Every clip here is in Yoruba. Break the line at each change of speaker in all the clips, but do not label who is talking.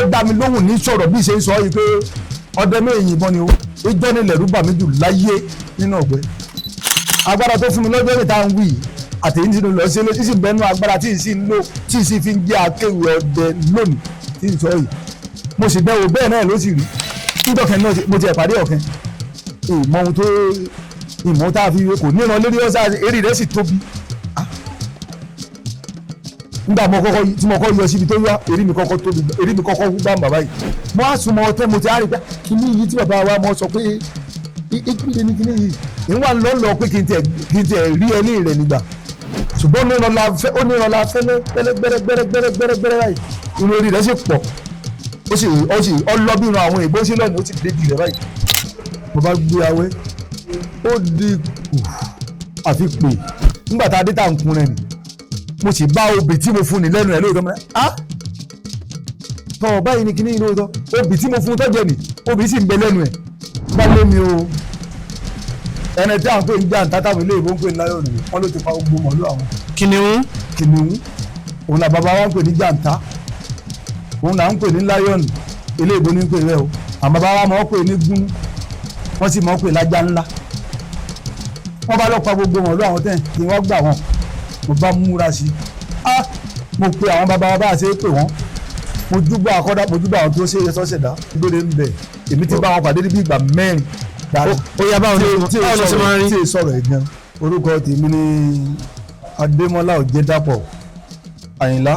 ó dá mi lóhùn ní sọ̀rọ̀ bí ṣe ń sọ yìí pé ọdẹ méjì yìnbọn ni ó ìjọ ni lẹ̀rú bà mí jù láyé nínú ọ̀gbẹ́ agbára tó fún mi lọ́jọ́ níta ń wí àtẹ̀yìn tí mo lọ sí ilé tí sì ń bẹnu agbára tí ì sì ń lò tí ì sì fi ń jẹ́ akéwì ọdẹ lónìí tí ì sọ yìí mo sì dẹ́wò bẹ́ẹ̀ náà ló sì rí níjọ́kẹ́ náà mo ti ẹ̀ pàdé ọ̀kẹ́ ìmọ̀ ohun tó ìmọ̀ tá a fi kò níran lórí ọ̀sà eré rẹ̀ sì tóbi nígbà tí mo kọ́ yọ síbi tó yá eré mi kọ́kọ́ tóbi eré mi kọ́kọ́ gbá bàbá yìí mo á sùn mọ́ ọtẹ́ mo ti á rí pé kíní yìí tí bàbá wa mọ́ sọ pé ìpínlẹ̀ ní kíní yìí ìwà lọ́lọ́ pé kí n tẹ̀ rí ẹni rẹ̀ nígbà ṣùgbọ́n ó níran la fẹ́lẹ́ gbẹ́rẹ́gbẹ́rẹ́ báyìí inú orí rẹ̀ sì pọ̀ ó sì ọlọ́bìnrin àwọn ìbọn sí lọ́nà ó sì dé jù rẹ̀ báyìí mo bá gbé awẹ́ ó di kù àfi pè nígbà tá a dé tá à ń kun rẹ̀ nì mo sì bá obì tí mo fún ni lẹ́nu ẹ̀ lóòótọ́ mọ́ tọ́ báyìí ni kíní yìí lóòótọ́ obì tí mo fún tọ́jẹ́ nì obì sì ń bẹ lẹ́nu ẹ̀ bá lé mi o ẹni tí à ń pè ní jàǹtá táwọn ilé ìbò ń pè ní láyọ̀ nìyí wọ́n ló ti pa gbogbo mọ̀lú àwọn. kìnìún òun là bàbá wa ń pè ní jàǹtá òun là ń pè ní láyọ̀ nì ilé ìbò ní ń pè rẹ o àmọ́ bàbá wa máa ń pè ní gún wọ́n sì máa ń pè lájà ńlá wọ́n bá lọ pa gbogbo mọ̀lú àwọn tẹ̀ kí wọ́n gbà wọ́n mo bá múra sí mo pe àwọn bàbá wa bá a ṣe é pè wọ́n mo júbà àkọ́dá mo júbà àwọn tó ṣe é sọ́sẹ̀dá lóde ń bẹ̀ èmi ti bá wọn pàdé níbi ìgbà mẹ́rin
ó yá báwo ni ṣe máa ń rí.
tí ì sọ̀rọ̀ ẹ̀ gan orúkọ tèmi ní Adémọ́lá Òjédàpọ̀ Àyìnlá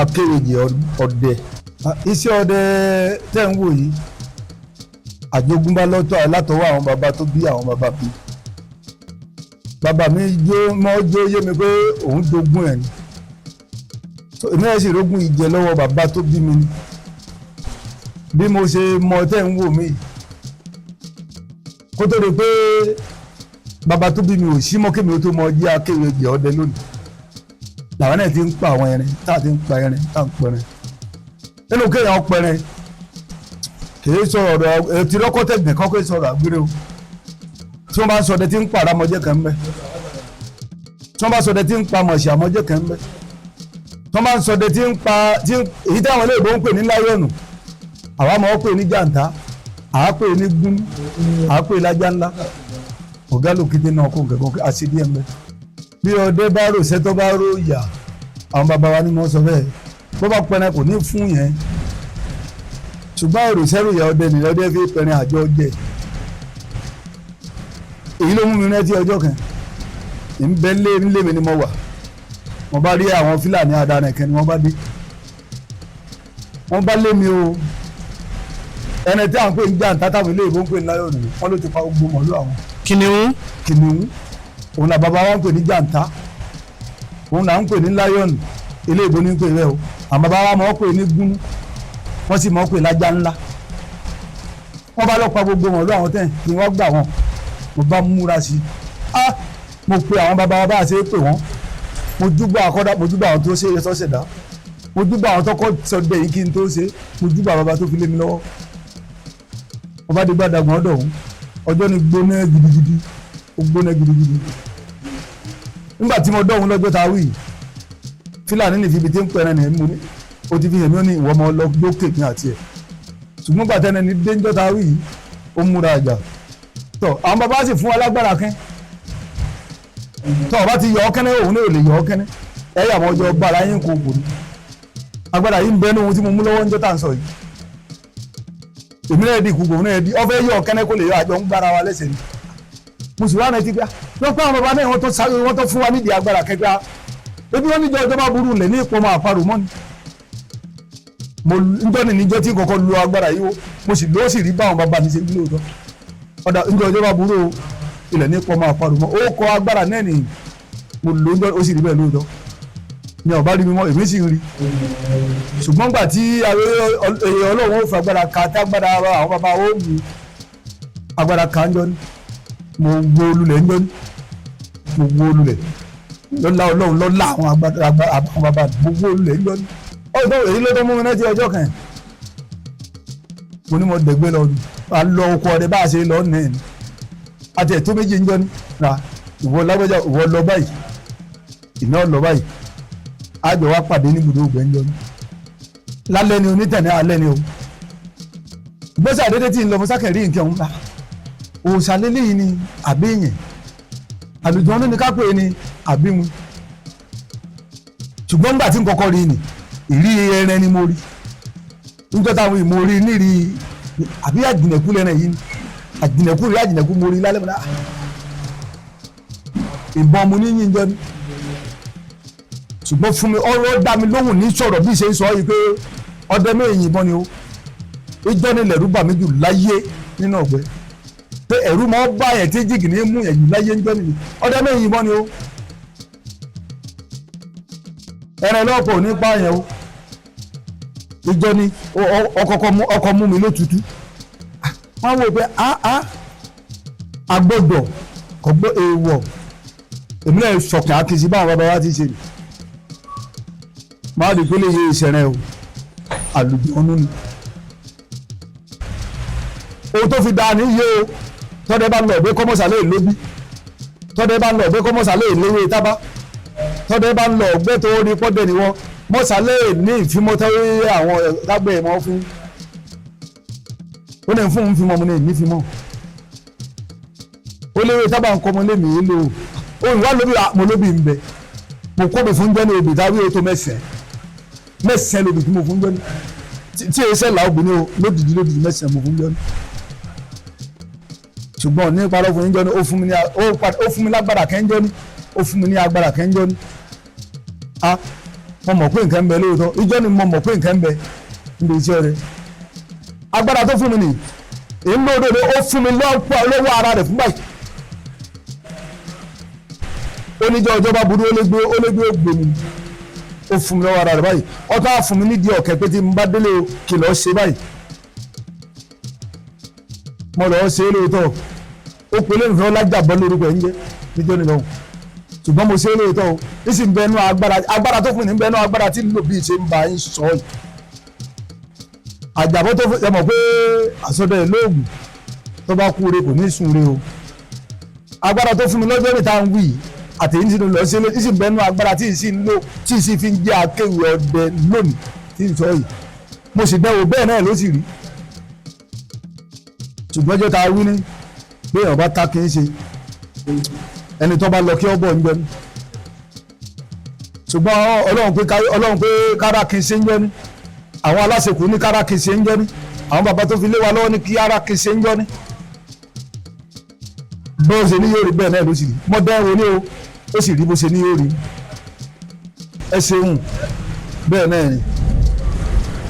Akéwèjì ọdẹ iṣẹ́ ọdẹ tẹ́ ń wò yìí àjogúnbá lọ́tọ̀ látọwọ́ àwọn bàbá tó bí àwọn bàbá bí bàbá mi jó yé mi pé òun jogún ẹ̀ ni èmi ẹ̀ sì rógún ìjẹ lọ́wọ́ bàbá tó bí mi ni bí mo ṣe mọ tẹ́ ń wò mí kó tó di pé bàbá tó bí mi ò sí mọ́ kémi ó tó mọ jí Akéwèjì ọdẹ lónìí làwọn náà ti ń pa àwọn ẹrin tá a ti ń pa ẹrin tá a ń pẹrin nínú kéèyàn pẹrin kìí sọ̀rọ̀ ètí rọ́kọ́tẹ̀gbẹ̀ kọ́kọ́ sọ̀rọ̀ àgbére o tí wọ́n bá ń sọdẹ tí ń pa àràmọ́jẹ́ kan bẹ́ tí wọ́n bá sọdẹ tí ń pa mọ̀ṣẹ́ àmọ́jẹ́ kan bẹ́ tí wọ́n bá ń sọdẹ tí ń pa èyí táwọn olóògbé ń pè ní láyọ̀nù àwa máa ń pè ní jàǹtá àá pè ní gún àá pè lájà ńlá ọ̀gá lòkìtì náà kó nǹkan àṣírí ẹ̀ ń bẹ́ bí ọdẹ bá rò sẹ́tọ́ bá rò yà àwọn bàbá wa ni wọ́n sọ bẹ́ẹ̀ bó bá pẹrẹ kò ní fún yẹn ṣùgbọ́n èrò sẹ́rù ìyá ọdẹ nìyẹn ọdẹ fi pẹrẹ àjọ jẹ èyí ló mú mi rántí ọjọ́ kan ìbẹ́ nílé mi ni mo wà wọ́n bá rí àwọn Fúlàní adarìn kan ni wọ́n bá dé wọ́n bá lé mi o ẹni tí à ń pè ní jàǹtá táwọn ilé ìbò ń pè ní láyọ̀ nìyí wọ́n ló ti pa gbogbo mọ̀lú àwọn. kìnìún òun là bàbá wa ń pè ní jàǹtá òun là ń pè ní láyọ̀ nì ilé ìbò ní pè rẹ o àmọ́ bàbá wa máa ń pè ní gún wọ́n sì máa ń pè lájà ńlá wọ́n bá lọ pa gbogbo mọ̀lú àwọn tẹ̀ kí wọ́n gbà wọ́n mo bá múra sí mo pe àwọn bàbá wa bá a ṣe é pè wọ́n mo júbà àkọ́dá mo júbà àwọn tó ṣe é sọ́sẹ̀dá mo júbà àwọn tọkọ sọdẹ yìí kí n tó ṣe mo júbà bàbá tó fi lé mi lọ́wọ́ wọ́n bá dé gbàdàgbọ́n ọ̀dọ̀ òun ọjọ́ ni gbóná gidigidi ó gbóná gidigidi nígbà tí mo dọ̀hún lọ́jọ́ ta wí Fúlàní ní ibi tí ń pẹ̀rẹ̀ ní mo ní o ti fi hàn mí ó ní ìwọ ọmọ lókè ní àti ẹ̀ ṣùgbọ́n gbàtẹ́ ní déńjọ́ ta wí ó múra àjà tọ́ àwọn bàbá sì fún wa lágbára kẹ́ tọ́ ọba ti yọ ọ́ kẹ́nẹ́ òun náà ò lè yọ ọ́ kẹ́nẹ́ ẹ yà wọ́n jọ bára yín kò kò ní agbára yìí ń bẹ ní ohun tí mo mú lọ́wọ́ ń jọ́ tà ń sọ yìí èmi náà di ìkùkù náà di ọfẹ yọ kẹ́nẹ́ kó lè yọ àjọ ń gbára wa lẹ́sẹ̀ ni mùsùlùmí ti gbá lọ́pọ̀ àwọn bàbá náà wọ́n tó sáré wọ́n tó fún wa nídìí agbára kẹgbà ebi wọ́n níjọ́ ìjọba burú lẹ̀ ní ìpọ́nmọ́ àparò mọ́ ni mo njọ́ ní níjọ́ tí kọ̀ọ̀kan lo agbára yìí mo sì lọ́ọ́ sì rí báwọn bàbá mi ṣe ń lóòótọ́ ọ̀dà njọ́ ìjọba burú ilẹ̀ ní ìpọ́nmọ́ àparò mọ́ ó kọ agbára náà ni mo lò ń jọ́ ó sì rí bẹ́ẹ̀ lóòótọ́ ni ọba rí mi mọ́ èmi sì ń rí ṣùgbọ́n gbà tí Ọlọ́run ó fi agbára ka tágbára àwọn bàbá ó mú agbára ka ń jọ ní mo gbó olulẹ̀ ń jọ ní mo gbó olulẹ̀ lọ́la Ọlọ́run lọ́la àwọn bàbá mo gbó olulẹ̀ ń jọ ní ọ̀dọ́ èyí ló tó mú mi náà ti ọjọ́ kan mo ní mo dẹ̀gbẹ́ lọ a lọ oko ọdẹ bá a ṣe lọ nìyẹn àti ẹ̀ tó méjì ń jọ ní ra ìwọ lágbájá ìwọ lọ báyìí ìná lọ báyìí àjọ wa pàdé ní ibùdó ògbẹ́njọ́ ní lálẹ́ ni onítẹ̀ní alẹ́ ni o gbèsè àdédé tí ń lọ mọ́sákẹ́ rí nǹkan ọ̀hún bá òòṣà lélẹ́yìí ni àbí èèyàn àlùjọ́nú ni ká pè é ni àbí mu ṣùgbọ́n nígbà tí n kọ́kọ́ rí ni ìrí ẹran ni mo rí níjọ́ táwọn ìmọ̀ rí nírí àbí àjìnẹ̀kú lẹ́ran yìí ni àjìnẹ̀kú mo rí lálẹ́ mọ́ná ìbọn mu ní yín jọ ni ṣùgbọ́n fún mi ọ̀rọ̀ dá mi lóhùn ní sọ̀rọ̀ bí ṣe ń sọ yìí pé ọdẹ mẹ́rin yìnbọn ni o ìjọ ni lẹ̀rú bà mí jù láyé nínú ọ̀gbẹ́ pé ẹ̀rú máa bá yẹn tí jìgì ní mú yẹn jù láyé ń jọ nìyí ọdẹ mẹ́rin yìnbọn ni o ẹran lọ́pọ̀ ò ní pa yẹn o ìjọ ni ọkọ̀ mú mi lótùtù wọ́n wò pé agbọ́dọ̀ kọ̀gbọ́ èèwọ̀ èmi náà sọ̀kàn àkìsí báwọn bàbá wa ti ṣe ni máa di pé lè yé ìṣẹ̀rẹ̀ o àlùjọ́nú ni ohun tó fi dáa ní yé o tọ́dẹ bá lọ ọ̀gbẹ́ kọ́mọ́sálẹ̀ lóbi tọ́dẹ bá lọ ọ̀gbẹ́ kọ́mọ́sálẹ̀ léwé tábà tọ́dẹ bá lọ ọ̀gbẹ́ tó rí pọ́dẹ̀ níwọ̀n mọ́sálẹ̀ ní ìfimọ́tẹ́wé àwọn lágbẹ́ ìmọ̀ fún ó ní fún un fimọ́ mu ní ìnífimọ́ ó léwé tábà ń kọ́mọ lémi yìí lò ó ìwà lóbi mo lóbi ń bẹ mo kọ́ mi fún jẹ́ ní obì táwí ètò mẹ́sàn-án lóbi tí mo fún jẹ́ ní tí èsẹ̀ là obìnrin o lódìdí mẹ́sàn-án mo fún jẹ́ ní ṣùgbọ́n ní parọ́ fún yín jẹ́ ní ó fún mi lágbára kẹ́ńjọ́ ní ó fún mi ní agbára kẹ́ńjọ́ ní mo mọ̀ pé nǹkan ń bẹ lóòótọ́ ìjọ́ ni mo mọ̀ pé nǹkan ń bẹ níbi iṣẹ́ rẹ̀ agbára tó fún mi nì èyí lóòótọ́ ó fún mi lọ́wọ́ ara rẹ̀ fún báyìí oníjọ́ ọjọ́ bá burú ó lé gbé ògbé mi ó fún mi lọ́wọ́ ara rẹ̀ báyìí ọ̀tá fún mi nídìí ọ̀kẹ́ pé tí n bá délé o kì lọ́ọ́ ṣe báyìí mo lọ́ọ́ ṣe é lóòótọ́ ó pe lẹ́nu fún ọlájàbọ́ lórúkọ ẹ̀ ń jẹ́ níjọ́ nìlọ́hùn ṣùgbọ́n mo ṣe é lóòótọ́ o ní sì ń bẹnu agbára tó fún mi ní bẹnu agbára tí ń lò bí ṣe ń bá yín sọ yìí àjàbọ́ tó fún ẹ mọ̀ pé àsọdẹ lóògùn tó bá kú re kò ní sùn re o agbára tó fún mi lọ́jọ́ níta ń wí àtẹ̀yìn tí lọ sí ilé tí sì ń bẹnu agbára tí ì sì ń lò tí ì sì fi ń jẹ́ akéwì ọdẹ lónìí tí ì sọ yìí mo sì dẹ́wò bẹ́ẹ̀ náà ló sì rí ṣùgbọ́n jẹ́ ta wí ní pé èèyàn bá ta kì í ṣe ẹni tó bá lọ kí ọ bọ̀ ń jẹun ṣùgbọ́n ọlọ́run pé kára kì í ṣe ń jẹ́ ní àwọn aláṣekù ní kára kì í ṣe ń jẹ́ ní àwọn bàbá tó fi lé wa lọ́wọ́ ní kí kára kì í ṣe ń jẹ́ ní bó ṣe ní yóò rí bẹ́ẹ̀ náà ló sì rí mọ́ dẹ́wọ́ ní o ó sì rí bó ṣe ní yóò rí ẹ ṣeun bẹ́ẹ̀ náà ni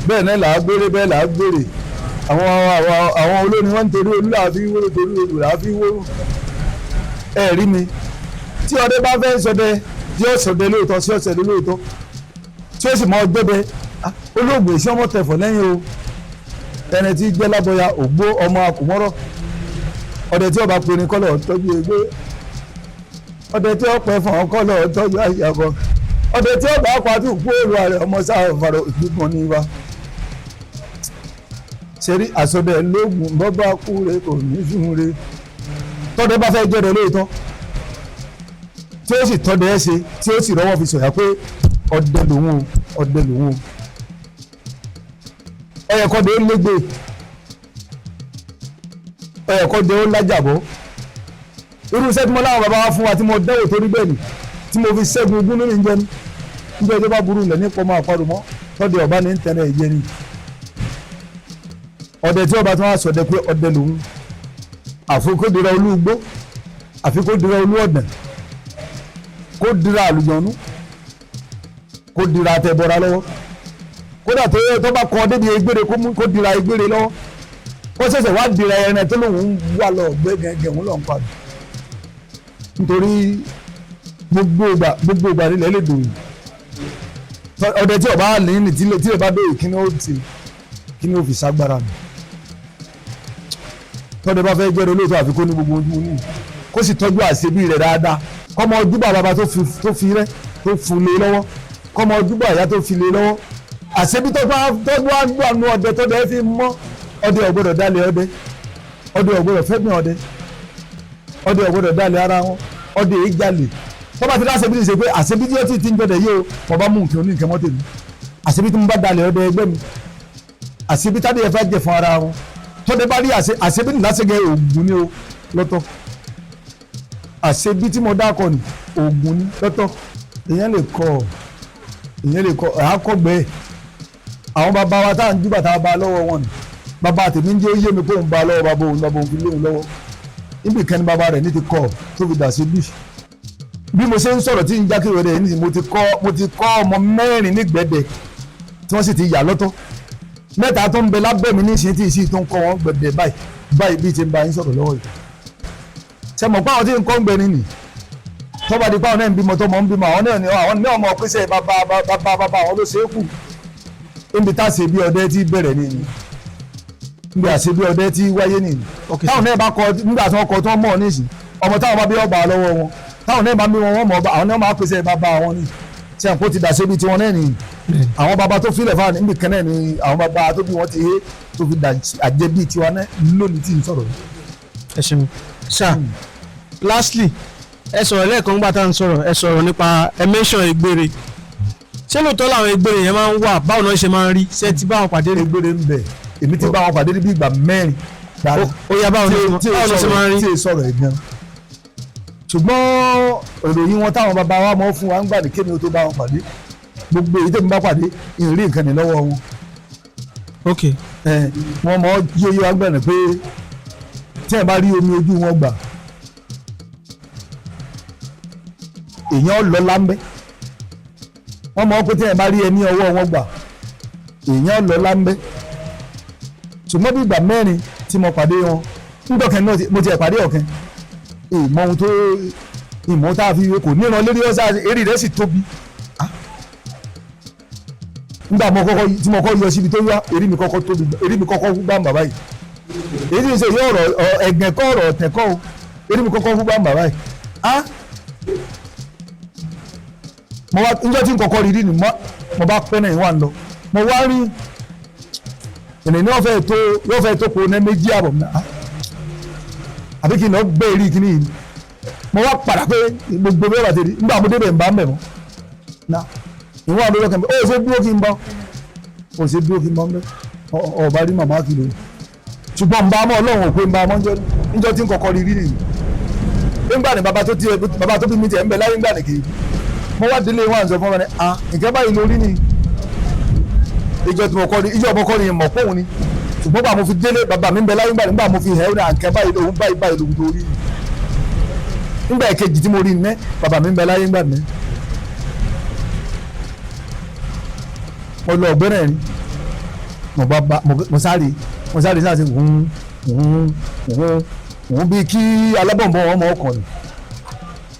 bẹ́ẹ̀ náà là á gbére bẹ́ẹ̀ là á gbére àwọn olórin wọn ń torí olú làáfi wóró torí olú làáfi wóró ẹ rí mi tí ọdẹ bá fẹ́ sọdẹ tí ó sọdẹ lóòótọ́ sí ọ̀sẹ̀ lóòótọ́ tí ó sì mọ gbẹbẹ olóògùn èsì ọmọ tẹ̀fọ̀ lẹ́yìn o ẹni tí jẹ́ lábọ́ya ògbó ọmọ akùmọ́rọ́ ọdẹ tí ọba pinni kọ́lọ̀ tọ́jú egbé ọdẹ tí ó pẹ́ fún ọkọ́lọ̀ tọ́jú àyàbọ̀ ọdẹ tí ọba apàtù kúrò rẹ̀ ọmọ sáà fàrọ̀ ìgbìmọ̀ ní wa ṣeré àsọdẹ lóògùn bọ́bá kúre kò ní fún re tọ́dẹ bá fẹ́ jẹ́rẹ̀ lóòótọ́ tí ó sì tọ́dẹ ẹ́ ṣe tí ó sì rọ́wọ́ fi sọ̀yà pé ọdẹ lòun o ẹ̀yẹ̀kọ́dẹ ó légbè ẹ̀yẹ̀kọ́dẹ ó lájàbọ́ irú iṣẹ́ tí mo láwọn bàbá wa fún wa tí mo dẹ́wò torí bẹ́ẹ̀ ni tí mo fi ṣẹ́gun ogún nínú ìjẹni níjẹ́ tó bá burú ilẹ̀ nípa ọmọ àparò mọ́ tọ́dẹ ọba ní tẹ̀lé ìjẹ ni ọdẹ tí ọba tí wọ́n á sọdẹ pé ọdẹ lòun àfi kó dira olú igbó àfi kó dira olú ọ̀dàn kó dira àlùjọ̀nú kó dira àtẹ̀bọ̀ra lọ́wọ́ kódà tó bá kọ́ débi egbére kó dira egbére lọ́wọ́ kó ṣẹ̀ṣẹ̀ wá dira ẹran tó lòun wà lọ gbé gẹ̀gẹ̀ òun lọ́n padà nítorí gbogbo ìgbà nílẹ̀ lè dòyìn ọdẹ tí ọba ní ní tí lè bá dòyìn kí ni ó fi ságbára mi tọ́dẹ bá fẹ́ jẹ́rọ olóòótọ́ àfi kó ní gbogbo ojú ní kó sì tọ́jú àṣebí rẹ̀ dáadáa kọ́mọ ojúbà bàbá tó fi rẹ́ tó fún lé lọ́wọ́ kọ́mọ ojúbà ìyá tó fi lé lọ́wọ́ àṣebí tó bá wà nù ọdẹ tọ́dẹ fi mọ́ ọdẹ ọ̀gbọ́dọ̀ dálé ọdẹ ọ̀gbọ́dọ̀ fẹ́gbìn ọdẹ ọ̀gbọ́dọ̀ dálé ara wọn ọdẹ èyí jalè tó bá ti dá àṣebí ṣe pé àṣebí tí ó ti ń jọdẹ yìí o mo bá mú nǹkan oníǹkan mọ́tò mi àṣebí tí mo bá dalẹ̀ ọdẹ ẹgbẹ́ mi àṣebí tádé ẹ fẹ́ jẹ fún ara wọn tọ́dẹ bá rí àṣebí nìlásẹ̀gẹ̀ ògùn ni o lọ́tọ̀ àṣebí tí mo dákọ̀ ni ògùn ni lọ́tọ̀ èèyàn lè kọ́ àákọ́gbẹ́ àwọn bàbá wa tá à ń jú bàtà bá lọ́wọ́ wọn ni bàbá tèmi ń jẹ́ ó yé mi pé òun bá lọ́wọ́ bàbá òun fi léwu lọ́wọ́ níbi ìkànnì bàbá rẹ̀ ní ti kọ́ tó fi dà sí bí mo ṣe ń sọ̀rọ̀ tí ń jákèjì rẹ̀ ní mo ti kọ́ ọmọ mẹ́rin nígbẹ̀dẹ̀ tí wọ́n sì ti yà lọ́tọ̀ mẹ́ta tó ń bẹ lábẹ́ mi níṣẹ́ tí ìṣí tó ń kọ́ wọn gbẹ̀dẹ̀ báyìí bí ti ń bá yín sọ̀rọ̀ lọ́wọ́ yìí ṣe mọ̀ pé àwọn tí ń kọ́ ń gbẹ nínú tọ́ba di páwọn náà ń bímọ tó mọ̀ ń bímọ àwọn ní ọmọ pèsè bàbá àwọn ló ṣe é kù níbi tá a ṣe bí ọdẹ tí bẹ̀rẹ̀ nìyí níbi àṣẹ bí ọdẹ tí wáyé nìyí táwọn náà bá kọ nígbà tí wọ́n kọ tó ń mọ̀ níṣì ọmọ táwọn bá bí ọba lọ́wọ́ wọn táwọn náà bá bí wọn mọ̀ àwọn náà máa pèsè bàbá àwọn ní tí àpò ti dàṣẹ bí tiwọn náà nìyí àwọn bàbá tó filẹ̀ fáwọn níbi kan náà ni àwọn bàbá tó bí wọ́n ti hé tó fi àjẹ bí tiwọn náà lónìí tí ń sọ̀rọ̀.
ẹ ṣeun sir lastly ẹ sọ̀rọ̀ lẹ́ẹ̀kan gbà tá à ń sọ̀rọ̀ ẹ sọ̀rọ̀ nípa ẹ mention egbére ṣé lóòótọ́ làwọn egbére yẹn máa ń wà báwo náà ṣe máa ń rí ṣé ti bá wọn pàdé rí.
egbére ń bẹ èmi ti bá wọn pàdé bí ìgbà mẹ́rin
ó yá báwo náà ṣe máa ń rí.
tí ì sọ̀rọ̀ ẹ̀ gan ṣùgbọ́n ìròyìn wọn táwọn bàbá wa mọ̀ fún wa ń gbà ní kémi tó bá wọn pàdé gbogbo èyí tèmi bá pàdé ìrírí nǹkan ní lọ́wọ́ wọn.
ok
wọn mọ yóyó agbẹ̀rẹ̀ pé tí ẹ bá rí omi ojú wọn gbà èèyàn lọ lámbẹ́ wọ́n mọ̀ pé tí ẹ bá rí ẹni ọwọ́ wọn gbà èèyàn lọ lámbẹ́ ṣùgbọ́n bí ìgbà mẹ́rin tí mo pàdé wọn nígbàkan náà mo ti ẹ̀ pàdé ọ̀kan ìmọ̀ ohun tó ìmọ̀ tá a fi kò níran lórí ọ̀sá eré rẹ̀ sì tóbi nígbà tí mo kọ́ yọ síbi tó yá eré mi kọ́kọ́ tóbi eré mi kọ́kọ́ gbá bàbá yìí èyí ń ṣe yọ ọ̀rọ̀ ẹ̀gbẹ́ kọ́ ọ̀rọ̀ ọ̀tẹ̀ kọ́ o eré mi kọ́kọ́ gbá bàbá yìí mo wá njọ́ tí n kọ́kọ́ rí ni mo bá pẹ́ náà ìwà ń lọ mo wá rí ènìyàn náà yóò fẹ́ tó kó ní méjì àbọ̀ náà àbí kí n lọ gbé eré kíní yìí mo wá padà pé gbogbo bẹ́ẹ̀ bá ti rí nígbà mo débẹ̀ ń bá ń bẹ̀ mọ́ náà ìwọ àdó lọ́kàn mi ó ṣe dúró kí n bọ́ ń bẹ́ ọba rí màmá kìlọ̀ ṣùgbọ́n ń bá mọ́ ọlọ́run òpin ń bá mọ́ njọ́ tí n kọ́kọ́ rí nìyí nígbà ní bàbá tó bí mi tiẹ̀ ń bẹ láyé ńgbà nìkì mo wá délé wọn àǹsọ fún wọn ni nǹkan báyìí lórí ni ìjọ tí mo kọ́ ni ìjọ ọmọ kọ́ ni mọ̀ pọ̀ òun ni ṣùgbọ́n bá mo fi délé bàbá mi ń bẹ láyé nígbà mo fi hẹ́ ọ́ ní nǹkan báyìí lòun báyìí lòun tó rí ni nígbà ìkejì tí mo rí ní bàbá mi ń bẹ láyé ńgbà ní mo lọ ọ̀gbẹ́rẹ̀ ni mo sáré sáà sí òun bí kí alábọ̀nbọ̀n ọmọ ọkọ̀ ni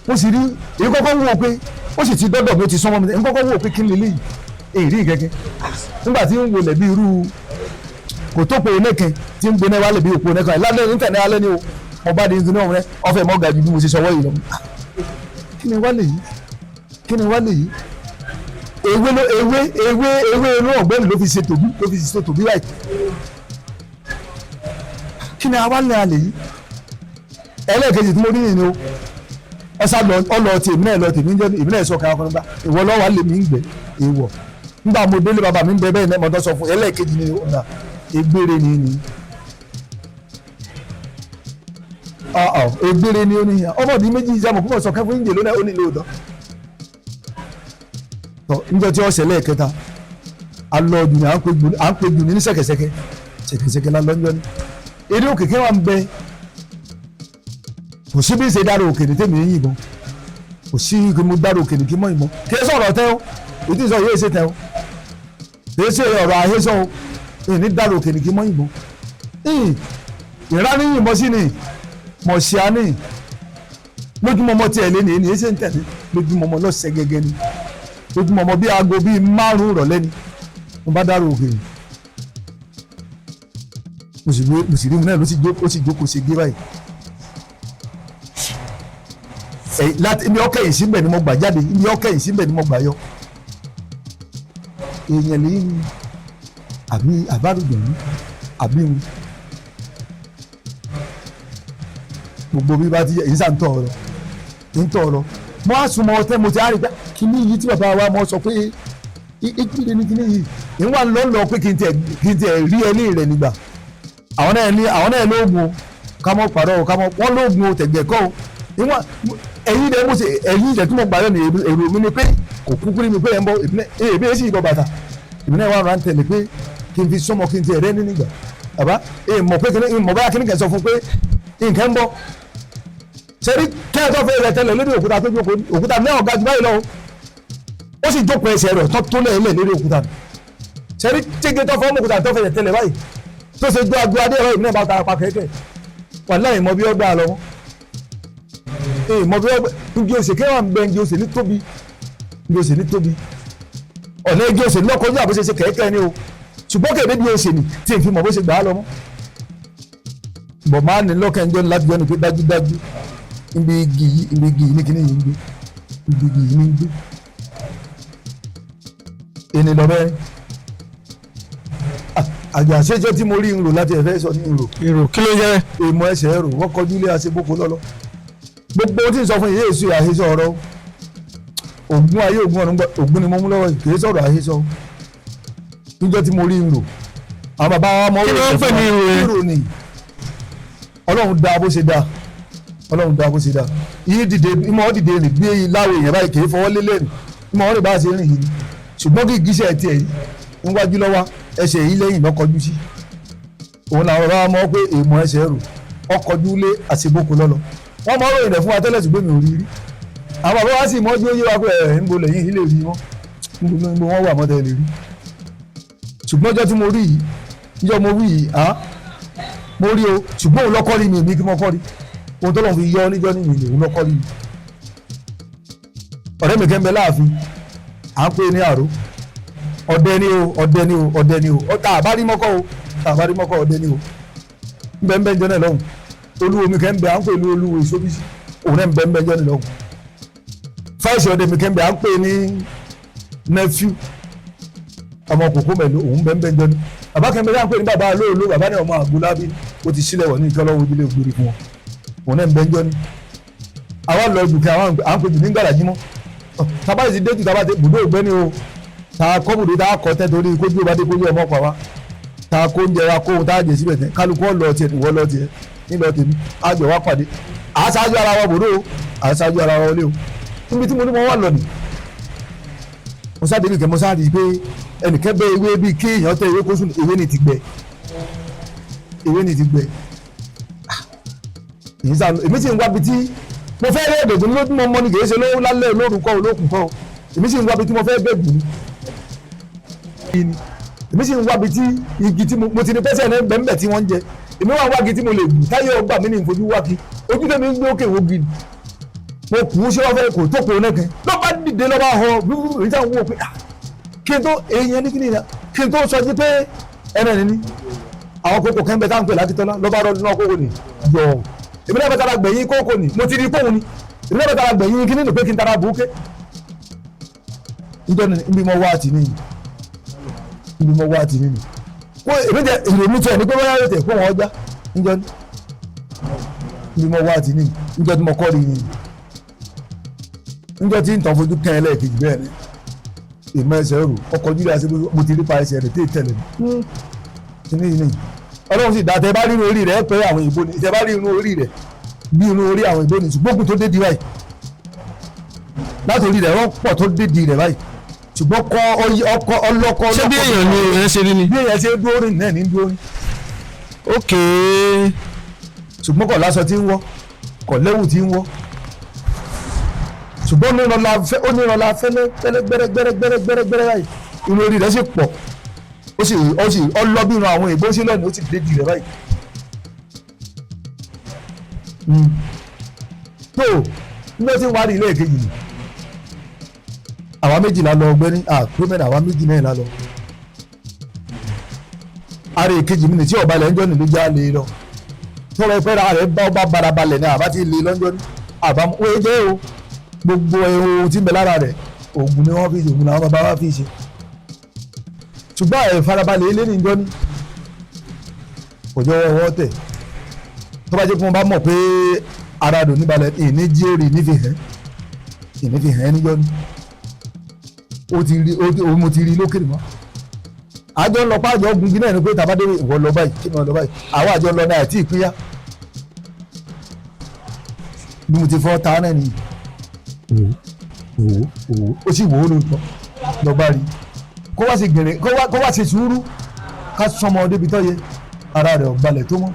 mo sì rí èyí kọ́kọ́ wò pé ó sì ti dọ́dọ̀ bí ó ti sọ́mọ́ mi èyí kọ́kọ́ wò pé kí n lè léyìí èyí rí gẹ́gẹ́ nígbà tí ń wọlé bí irú kò tó pé onékan tí ń gbóná wálé bí òpó onékan ìlànà ìtẹ̀lẹ́ alẹ́ ni o mo bá di ìdúná ọ̀rẹ́ ọ̀fẹ́ mọ́ gàjú bí mo ṣe sọwọ́ yìí lọ kí ni wá lè yìí ewé inú ọ̀gbẹ́ni ló fi ṣe tòbí láì kí ni àwa lè alẹ́ yìí ẹlẹ́ẹ̀kejì tí mo rí nìyẹn o ọsà ọlọ tí èmi náà lọ tèmi ń jẹ èmi náà sọ kàn ákọ nígbà ìwọ lọ́wọ́ lèmi ń gbẹ èèwọ̀ nígbà mo délé bàbá mi ń bẹ bẹ́ẹ̀ náà mọ̀tọ́ sọ fún ẹlẹ́ẹ̀kejì ni ọ̀nà egbére ni egbére ni ó ní ọmọdé méjì ìjàmọ̀ púpọ̀ sọ kẹfún ìjẹ lónà ó ní lóòótọ́ tọ́ níjọ́ tí ọ̀sẹ̀ lẹ́ẹ̀kẹta alọ́ọ̀dù ni à ń pe jù ní ṣẹ̀kẹ̀ṣẹ̀kẹ̀ lálọ́njọ́ ni eré òkè kí wọ́n ń bẹ kò sí bí ṣe dára òkèdè tèmi ń yìnbọn kò sí kí mo dára òkèdè kí mọ́ ìbọn kí ẹ sọ̀rọ̀ tẹ́ o ètò ìsọ yóò ṣe tẹ́ o èyí ṣe ọ̀rọ̀ àhesọ o èyí ní dára òkèdè kí mọ́ ìbọn ìran ní yìnbọn sí ni mọ̀ṣíà ní lójúmọmọ tí ẹ lé ní èyí ní ṣe ń tẹ̀lé lójúmọmọ lọ́sẹ̀ gẹ́gẹ́ ni lójúmọmọ bí aago bíi 5 ìrọ̀lẹ́ ni mo bá dára òkèdè mo sì rí mi náà ó sì jókòó ṣe gé báyìí láti ibi ọkẹ yìí síbẹ̀ ni mo gbà jáde ibi ọkẹ yìí síbẹ̀ ni mo gbà yọ èèyàn lè ní àbí àbárùgbọ̀n ní àbí mu gbogbo bí bá ti èyí sá ń tọ̀ ọ̀rọ̀ mo á súnmọ́ ọtẹ́ mo ti á rí pé kí ní yìí tí bàbá wa mọ̀ sọ pé ìpìlẹ̀ ní kíní yìí ìwà lọ́lọ́ pé kí n tiẹ̀ rí ẹni rẹ̀ nígbà àwọn náà lóògùn ká mọ́ pàrọ̀ wọ́n lóògùn tẹ̀gbẹ̀kọ́ ìwà ẹ̀yìn rẹ̀ mọ̀ọ́sẹ̀ ẹ̀yìn rẹ̀ tí mo gbà lẹ́nu èrò mi ni pé kò kúkú ní mi pé ẹ̀ ń bọ́ èmi èsì ìbọn bàtà èmi náà wà rán tẹ̀lé pé kí n fi sọmọ kí n tiẹ̀ rẹ́ ní nígbà bàbá mọ̀ pé mọ̀ báyà kí ni kẹ́ sọ fún pé nǹkan ń bọ̀ sẹ́rí kẹ́ẹ̀tọ́ fẹ́ rẹ̀ tẹ́lẹ̀ lórí òkúta tó jókòó òkúta náà ga jù báyìí lọ ó sì jókòó ẹsẹ̀ rẹ̀ tó lẹ́ẹ̀lẹ̀ lórí òkúta sẹ́rí tíge tó fọ́ òkúta tó fẹ́ rẹ̀ tẹ́lẹ̀ báyìí tó ṣe gbọ́ agbó adé ẹ̀rọ ìbílẹ̀ bá ta apá kẹ́kẹ́ wà láì mọ bí ó gbà lọ́wọ́ mọ bí ó gbà igi òsè kéwà ń bẹ igi òsè ní tóbi ọ̀nà igi òsè lọ́kọ̀ọ́jú àbó ṣe kẹ́kẹ́ ni o ṣùgbọ́n kèdè bí òsè ni tí n fi mọ̀ bó ṣe gbà á lọ́wọ́ bọ̀ máa ní lọ́kẹ́njọ́ láti jọ́ ni pé dájúdájú ibi igi yìí ní kíní yìí ń gbé ibi igi yìí ní ń gbé ẹni lọ bẹ́ẹ̀ àjọ àṣejọ́ tí mo rí ń rò láti ẹ̀fẹ́ sọ ní
èrò kí ló yẹ
èèmọ̀ ẹsẹ̀ ẹ̀rọ wọ́n kọjú ilé aṣebóko lọ́lọ́ gbogbo tí ń sọ fún yìí èso àhesọ ọ̀rọ̀ ògùn ayé ògùn ọ̀run ògùn ni mo mú lọ́wọ́ kì í sọ̀rọ̀ àhesọ níjọ́ tí mo rí ń rò àwọn bàbá wa mọ̀ ọ́ ní ọlọ́run dá bó ṣe dá ọlọ́run dá bó ṣe dá yìí dìde ìmọ̀ ọ́ dìde rìn bí láwo èèyàn báyìí kì í fọwọ́ lélẹ̀ rìn ìmọ̀ ọ́ rìn bá ṣe rìn yìí ṣùgbọ́n kí gíṣẹ́ tiẹ̀ yìí níwájú lọ́wọ́ ẹsẹ̀ yìí lẹ́yìn lọ́kọjú sí òun làwọn ọ̀rọ̀ mọ̀ pé èèmọ̀ ẹsẹ̀ rò ọkọjú lé àṣebóko lọ́lọ́ wọ́n mọ̀ ròyìn rẹ̀ fún wa tẹ́lẹ̀ ṣùgbọ́n mi ò rí rí àwọn bàbá wa sì mọ́jú yé wa pé ẹ̀ ń bo lẹ́yìn ilé rí wọn níbo wọ́n wà mọ́tẹ́ lè rí ṣùgbọ́n ọjọ́ tí mo rí yìí níjọ́ mo wí yìí mo rí o ṣùgbọ́n òun lọ́kọ́ rí mi èmi kí mo kọ́ rí ohun tó lọ́n fi yọ níjọ́ ní mi òun lọ́kọ́ rí mi ọ̀rẹ́ mi kẹ́ńbẹ́ láàfin à ń pè ní àró ọdẹ ni o ọ̀tá àbárímọ́kọ́ ọdẹ ni o nbẹ́nbẹ́ jọ náà lọ́hùn olúwo mi kẹ́ńbẹ́ à ń pè ní olúwo ìṣóbísí òun náà nbẹ́nbẹ́ jọ náà lọ́hùn fáìsì ọdẹ mi kẹ́ńbẹ́ à ń pè ní nephew ọmọ kòkó mẹ́lò òun bẹ́nbẹ́ jọ ní bàbá kẹ́ńbẹ́ à ń pè ní bàbá olóòló bàbá ní ọmọ àgùlábí ó ti sílẹ̀ wọ̀ ní ìjọlọ́wọ́ ojúlé ògbèrè fún wọn òun náà nbẹ́njọ́ ní àwọn lọ jù kí àwọn à ń pè jù ní gbàdájí mọ́ tábà sì dé jù tábà dé bùdó ògbẹ́ni o tá a kọ́ bùdó tá a kọ́ tẹ́ torí kójú ọba dé kójú ọmọ pa wá tá a kó oúnjẹ wa kó ohun tá a jẹ síbẹ̀ tẹ́ kálukú lọ tiẹ̀ ìwọ lọ tiẹ̀ nílọ tèmi àjọ wa pàdé àṣáájú ara wa bùdó àṣáájú ara wa olé o níbi tí mo ní mo wà lọ nì mo sáré nìkẹ́ mo sáré pé ẹnìkẹ́ bẹ́ ewé bíi kí èèyàn tẹ ewé kó sùn ewé ni ti gbẹ èmi sì ń wá bi tí mo fẹ́ rẹ́ ẹ̀dẹ̀gùn lójúmọ́ mọ́ ni kì í ṣe lówó lálẹ́ lórúkọ olókùn kọ́ èmi sì ń wá bi tí mo fẹ́ bẹ̀gùn ni èmi sì ń wá bi tí igi tí mo ti ní pẹ́sẹ̀ ní bẹ́ẹ̀ tí wọ́n ń jẹ èmi wà wá igi tí mo lè gùn táyé ọgbà mi ní ìfojú wá kí ojú tẹ̀mí ń gbé òkè wo gi mo kù ú ṣé wọ́n fẹ́ kò tó kò nẹ́kẹ́ ló bá dìde lọ́ba họ èyí táwọn wò pé kí n tó èèyàn ní kíni kí n tó sọ jí pé ẹnẹ ní àwọn kókò kẹ́ńbẹ́ táwọn pè lákìtọ́lá lọ́ba rọ́ nínú kókò ní yọ̀ èmi náà bẹ tara gbẹ̀yìn kókò ní mo ti rí kóhun ni èmi náà bẹ tara gbẹ̀yìn kíní ní pé kí n tara bùkẹ́ níjọ́ ni ibi mo wá àti níyì kó èmi jẹ èrò mi tiẹ̀ ní pé wọ́n yára tẹ̀ kó wọn ọjà níjọ́ ni ibi mo wá àti níyì níjọ́ tí mo kọ́ rí yìí níjọ́ tí n tàn fojú kẹ́ ẹ lẹ́ẹ̀kejì bẹ́ẹ̀ ni ìmọ̀ ẹsẹ̀ rò ọkọ̀ ojú ìyá sí mo ti rí pa ẹsẹ̀ rẹ̀ tẹ́ tẹ̀lé mi ọlọ́run sì dá tẹ bá rí inú orí rẹ̀ pé àwọn ìbò ni tẹ bá rí inú orí rẹ̀ bí inú orí àwọn ìbò ni ṣùgbọ́n òkú tó dédi báyìí látòrí rẹ̀ wọ́n pọ̀ tó dédi rẹ̀ báyìí ṣùgbọ́n ọkọ̀ ọlọ́kọ̀
ṣé bí èèyàn ni èèyàn ṣe rí ni.
bí èèyàn ṣe dúró rìn náà ní dúró rìn.
ok.
ṣùgbọ́n kọ̀ lásọ tí ń wọ́ kọ̀ lẹ́wù tí ń wọ́ ṣùgbọ́n onírànlá fẹ́lẹ́ gbẹ́rẹ́gbẹ́rẹ́ báyìí inú orí rẹ̀ sì pọ̀ ó sì ọlọ́bìnrin àwọn èèbó sí lọ́nà ó sì déjì rẹ̀ báyìí. tó nígbà tí wàá rí ilé ìkejì ni àwa méjìlá lọ ọgbẹ́ni gómìnà àwa méjì náà lọ. ara ìkejì mi ní tí ọba ilẹ̀ ń jọ́ nílùú já lé lọ tọ́wọ́ ẹ̀fẹ́ rẹ̀ bá barabalẹ̀ ní àbá tí lè lọ́jọ́ ní àbámọ́ ó jẹ́ o gbogbo ohun tí ń bẹ lára rẹ̀ oògùn ni wọ́n fi ṣe oògùn làwọn bàbá wa fi ṣe ṣùgbọ́n ẹ̀ farabalẹ̀ ilé ní ìjọ ní òjò ọwọ́ tẹ̀ tó bá jẹ́ pé wọ́n bá mọ̀ pé ara dò níbalẹ̀ ìní jí orí ìní fi hàn níjọ́ ní mo ti rí lókèrè mọ́ àjọ ń lọ pa àjọ gungi náà ni pé tàbá dé ìwọ lọ báyìí kí ni wọ́n lọ báyìí àwọn àjọ lọ náà àti ìpínyà bí mo ti fọ́ ta náà nìyí ó sì wò ó lóòótọ́ lọ́ba rí kó wá ṣe sùúrù ká sọmọ débi tó yẹ ara rẹ̀ ọ̀gbalẹ̀ tó mọ́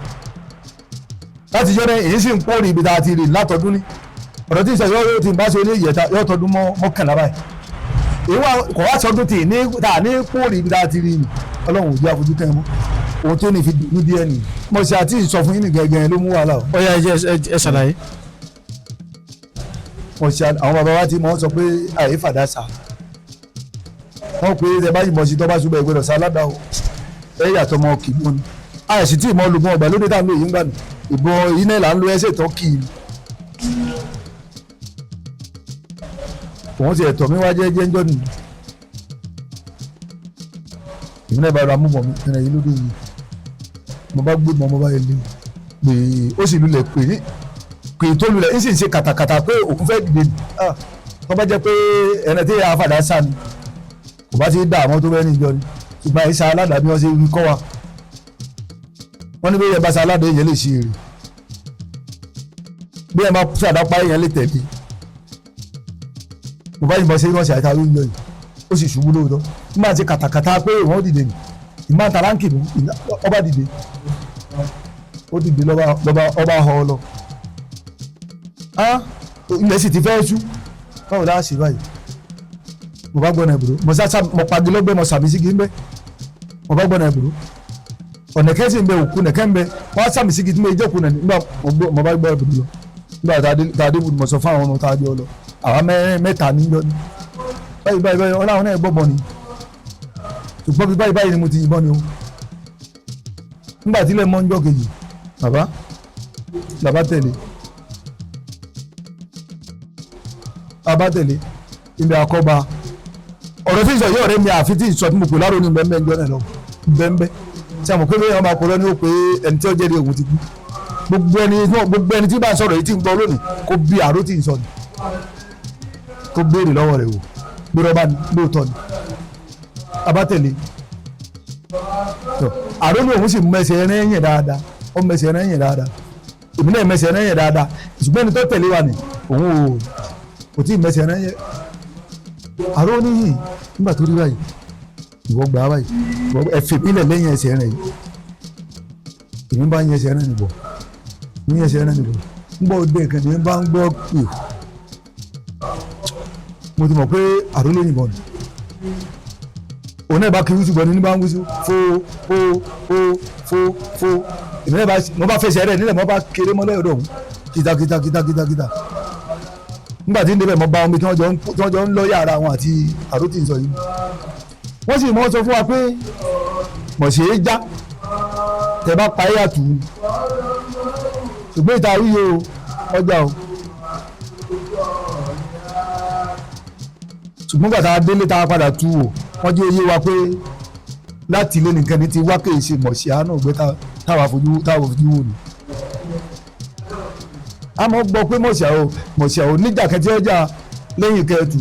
láti jọ́ náà èyí sì ń pòórì ibi tá a ti rí látọdún ní ọ̀rọ̀ tí ìṣẹ̀yọ́ yóò ti bá ṣe ilé ìyẹ̀ta yóò tọdún mọ́kànlá báyìí èyí kò wá sọdún tì ní pòórì ibi tá a ti rí ni ọlọ́run ò jẹ́ àfojú kẹ́ mọ́ ohun tó ní fi dùn díẹ̀ nìyí mo ṣe àti ìsọ fún yín ní gẹ́gẹ́ ló mú wàhálà o.
ọ̀ya ẹ ṣàlàyé.
mo ṣe àwọn bàbá wa ti mọ̀ sọ pé àyè fàdá sà wọ́n pé ẹ bá yìnbọn sí tọ́ bá ṣubú ẹgbẹ́ lọ sá aládàá o ẹ yàtọ̀ mọ́ kì í mọ́ ni àìsí tí ìmọ̀ olùgbọ́n ọgbà lóde tá à ń lo èyí ń gbà nù ìbọn iná là ń lo ẹsẹ̀ tó kì í òun ti ẹ̀tọ́ mi wá jẹ́jẹ́ ńjọ́ nìyí ìmúlẹ̀ ìbára amúbọ̀ mi ẹ̀rẹ̀ yìí lóde yìí mo bá gbé mo bá yẹ lé pé ó sì lulẹ̀ pé tó lulẹ̀ ń sì ń ṣe kàtàkàtà pé òun fẹ́ dìde ni tó bá jẹ́ pé ẹ̀rẹ̀ tí a fàdá sá ni kò bá ti dá àwọn tó bẹ́ẹ̀ ní ìjọ ni ṣùgbọ́n àìsàn aládàá bí wọ́n ṣe rí kọ́ wa wọ́n ní bí ẹ bá sa aládàá èèyàn lè ṣe èrè bí ẹ bá ṣàdápá èèyàn lè tẹ̀lé mo bá yìnbọn sí ránṣẹ́ àìta ló ń yọ yìí ó sì ṣubú lóòótọ́ nígbà tí kàtàkàtà pé wọ́n dìde nì ìmọ̀ àtàlánkì mú ọba dìde ó dìde ọba họ ọ lọ ilẹ̀ sì ti fẹ́ ṣú báwo láà ṣe báyìí mo bá gbọ́nà ìbúrò mo pagi lọ́gbẹ́ mo sàmì sígi ń bẹ́ mo bá gbọ́nà ìbúrò ọ̀nẹ̀kẹ́ sì ń bẹ òkú nẹ̀kẹ́ ń bẹ wọ́n á sàmì sígi tí mo jẹ́ òkú nẹ̀ nígbà mo bá gbọ́ ìbúrò lọ nígbà tá a dé bùdó mo sọ fún àwọn ọmọ tá a dé ọ lọ àwọn mẹ́ta níjọ ni báyìí ọlọ́run náà gbọ́bọ̀ ni ṣùgbọ́n bí báyìí ni mo ti yìnbọn ni o nígbà tí ilẹ̀ mọ́ ń jọ́ kejì bàbá tẹ̀lé ibi àkọ́bà ọ̀rọ̀ tí ìsọ yóò rẹ̀ mi àfi tí ìsọ tí mo pè láró ní bẹ́ẹ̀ ń jọ náà lọ bẹ́ẹ̀ tí a mọ̀ pé bẹ́ẹ̀ ọmọ akọ̀rọ̀ ni ó pé ẹni tí ó jẹ́ rí òun ti kú gbogbo ẹni tí bá ń sọ̀rọ̀ yìí tí ń gbọ́ lónìí kó bí àró tí ń sọ ni kó béèrè lọ́wọ́ rẹ̀ wò bí rọ́bà ni lóòótọ́ ni abátẹ̀lé àró ni òun sì mẹsẹ̀ ẹ̀rẹ́yìn dáadáa ó mẹsẹ̀ ẹ̀rẹ́yìn dáadáa èmi náà mẹsẹ̀ ẹ̀rẹ́yìn dáadáa ṣùgbọ́n ẹni tó tẹ̀lé wa ni òun kò tí ì mẹsẹ̀ ẹ̀rẹ́yìn àró níyì nígbà tó rí báyìí ìwọ gbà báyìí ẹ̀fẹ̀ ìpínlẹ̀ lẹ́yìn ẹsẹ̀ ẹ̀rẹ́ yìí èmi bá ń yẹ ẹsẹ̀ ẹ̀rẹ́ nìbọ̀ ní ẹsẹ̀ ẹ̀rẹ́ nìbọ̀ ń gbọ́ òde kan ní bá ń gbọ́ pè mo ti mọ̀ pé àró ló yìnbọn ni òun náà bá kiri wúsù gbọ́ni ní bá ń wúsù fó èmi náà mo bá fẹsẹ̀ rẹ̀ nílẹ̀ mo bá kéré mọ́lẹ́ ọ̀dọ̀ òun kìtàkìtà nígbà tí ń débẹ̀ mo bá omi tí wọ́n jọ ń lọ yàrá wọn àti àró tí ń sọ yìí wọ́n sì mọ́ sọ fún wa pé mọ̀ṣẹ́ é já tẹ bá pa ẹ̀yà tù ú ṣùgbọ́n ìta wíyẹ o ọjà o ṣùgbọ́n gbàtà délé tá a padà tú o wọ́n jẹ́ oyé wa pé láti ilé nìkan ní ti wá kéè ṣe mọ̀ṣẹ́ àánú ògbé táwa fojú wò ni a mọ̀ gbọ́ pé mọ̀ṣẹ́ ò níjà kẹtí ọjà lẹ́yìn kẹtù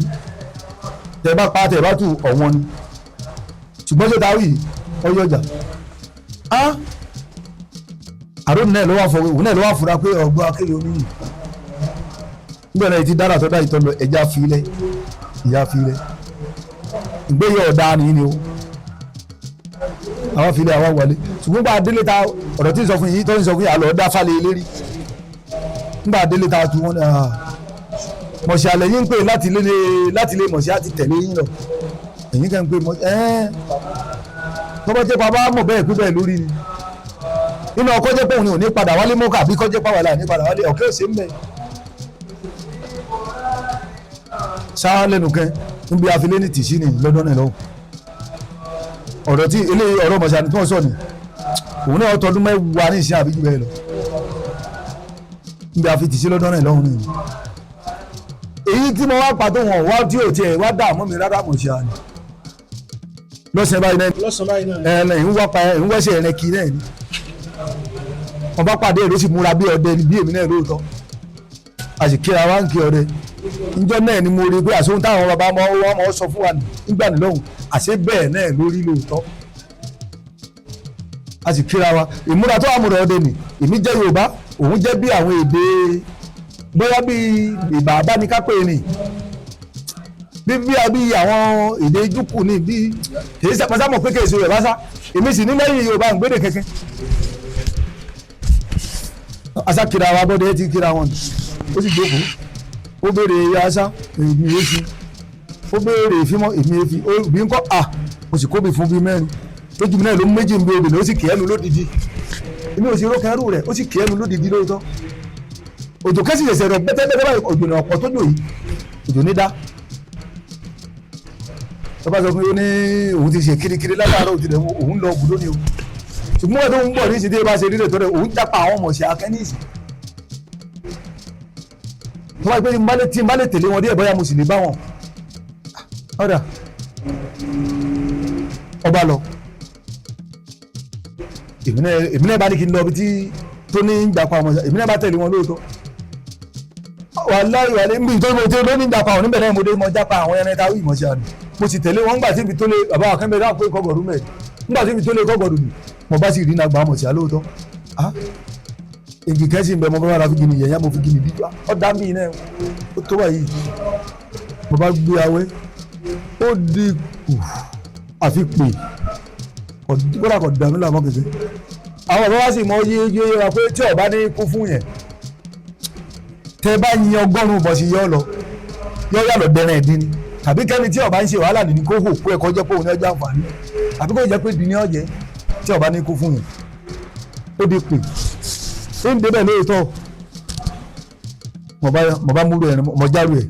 tẹ bá pa tẹ bá tù ọ̀wọ́n ni ṣùgbọ́n ṣe ta wí ọyọ ọjà àrò náà ló wà fura pé ọgbọ́n akéde omi yìí nígbà náà ti dára tó dá ìtọ́ lọ ẹja filẹ̀ ìyá filẹ̀ ìgbéyàwó ọ̀dà ni o àwọn filẹ̀ àwọn wọlé ṣùgbọ́n bá délé ta ọ̀rọ̀ tí ń sọ fún yìí tó ń sọ fún yìí àlọ́ ọ̀dà falẹ̀ lérí nígbà délé ta tu wọn mọ̀ṣẹ́ àlẹ́ yín ń pè láti lé mọ̀ṣẹ́ àti tẹ̀lé yín lọ èyí kan pé tọ́bọ̀ jẹ́ pa bá mọ̀ bẹ́ẹ̀ pé bẹ́ẹ̀ lórí ni nínú ọkọ̀ jẹ́ pé òun ni ò ní padà wálé mọ́kà àbí kọ́ jẹ́ pàwọ́lá ní padà wálé ọ̀kẹ́ òsè ń bẹ̀ sáà lẹ́nu kan níbi afilé ní tìṣí ni lọ́dún náà lọ́wọ́ ọ̀rọ̀ tí ilé ọ̀rọ̀ mọ̀ṣẹ́ àti tí wọ́n sọ ni òun náà tọdún mẹ́wàá ní ìṣẹ́ àbíjú bẹ́ẹ̀ lọ níbi afi tìṣí lọ́dún náà lọ́wọ́ nìyí èyí tí mo wá pàtó wọn wá tí ò tiẹ̀ wá dààmú mi rárá mọ̀ṣẹ́ àná lọ́sàn báyìí náà ń wẹ́sẹ̀ ẹ̀rẹ́ kiri náà ni wọ́n bá pàdé èrò sì múra bí ọdẹ ni bí èmi náà lóòótọ́ a sì kíra wá ń kí ọdẹ níjọ́ náà ni mo rí pé àṣọ ohun táwọn bàbá wọn sọ fún wa nígbà nílọ́hùn àṣẹ bẹ́ẹ̀ náà lórí lóòótọ́ a sì kíra wa ìmúra tó àmúra ọdẹ nì èmi jẹ́ Yorùbá òun jẹ́ bí àwọn èdè bóyá bí ìbà abánikápẹ́ ni bí àwọn èdè jùkù ni bí kìí sàpàsámọ̀ pé kìí ṣe Yorùbá sá èmi sì ní lẹ́yìn Yorùbá ń gbédè kẹ̀kẹ́ asa kíra wa bọ́dẹ̀ ti kíra wọn ó sì jókòó ó béèrè yasa èmi èéfi ó béèrè ìfimọ́ èmi èéfi ó bí ń kọ́ mo sì kóbi fún bíi mẹ́rin lójú mi náà ló méjì ń bí obìnrin ó sì kì í ẹnu lódìdí èmi ò sì rókè ẹrú rẹ̀ ó sì kì í ẹnu lódìdí lóòótọ́ òjò kẹ́sì lè sẹ̀rọ̀ pẹ́tẹ́pẹ́tẹ́ báyìí òjò náà pọ̀ tó jò yìí òjò ní dá tó bá sọ pé ó ní òun ti ṣe kirikiri látàárọ̀ òjò rẹ̀ òun lọ ògùn lónìí o ṣùgbọ́n ẹ̀dọ́ ń bọ̀ ní ìsìndé bá ṣe rí rẹ̀ tó rẹ̀ òun jápa àwọn ọmọ ṣe akẹ́nìsì tó bá pé tí n bá lè tẹ̀lé wọn díẹ̀ bóyá mo sì lè bá wọn ọ̀dà ọba lọ èmi náà bá ní kí n lọ bí tí tó ní ìjàpá ọmọ èmi náà bá tẹ̀lé wọn lóòótọ́ wàláhì níbi tó ló ní ìjàpá ọ̀ níbẹ̀ náà mo dé mọ jápa àwọn ẹran táwọn ìmọ̀ ṣe àná mo sì tẹ̀lé wọn nígbà tí ibi tó lé bàbá wa kẹ́mbẹ́ dáhùn pé kọ́gọ̀dù mẹ́ẹ̀ nígbà tí ibi tó lé kọ́gọ̀dù nì mo bá sì rí iná gbà mọ̀ sí alóòótọ́ èjì kẹ́sì ń bẹ mo bá wà fi gini yẹ̀yẹ́ mo fi gini bí ọ dá mi náà ó tó wáyé mo bá gbé awẹ́ ó di kù àfi pè kódà kò dàmí làmọ́ kẹsẹ̀ àwọn bàbá wa sì mọ yé wa pé tí ọba ní kú fún yẹn tẹ bá yin 100 bọ̀ sí yọ lọ yọ yà lọ dẹrẹ ẹ̀dín ni tàbí kẹ́ni tí ọba ń ṣe wàhálà nìní kó hò kó ẹ̀kọ́ jẹ́ pé òun ní ọjọ́ àǹfààní àbí kó jẹ́ pé di ní ọ̀jẹ́ tí ọba ní kú fún yẹn ó di pè ó ń débẹ̀ lóòótọ́ mo bá múlò ẹ̀ mo járù ẹ̀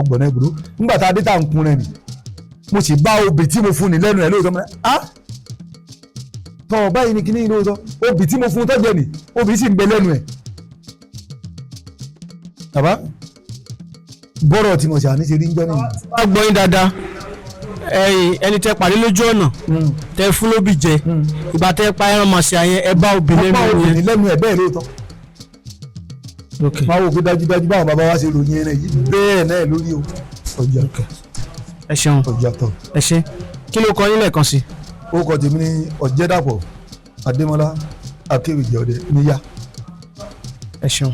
ọgbọ̀n ẹ̀gbọ́n nígbà tá a dé tá à ń kun rẹ̀ nì mo sì bá obì tí mo fún ni lẹ́nu ẹ̀ lóòótọ́ tọ́ báyìí ni kíní lóòótọ́ obì tí mo fún tọ́jẹ́ nì obì sì ń bẹ lẹ́nu ẹ̀ bàbá bọ́rọ̀ tí mo ṣe àní ṣe rí ń jọ́ nìyí.
wọ́n gbọ́ yín dáadáa ẹni tẹ́ pàdé lójú ọ̀nà tẹ́ fún lóbì jẹ ìgbà tẹ́ pa ẹran màsí àyẹn ẹ bá obì
lẹ́nu ẹ̀ bẹ́ẹ̀ lóòótọ́ máa wò pé dájúdájú báwọn bàbá wa ṣe ròyìn ẹran yìí bẹ́ẹ̀ náà lórí o ọjà
ẹ ṣeun
ọjà tán
ẹ ṣe kí ló kọ yín lẹ́ẹ̀kan sí.
ó kọ tèmi ní Ọ̀jẹ̀dàpọ̀ Adémọ́lá Akéwìjì Ọdẹ níyà.
ẹ ṣeun.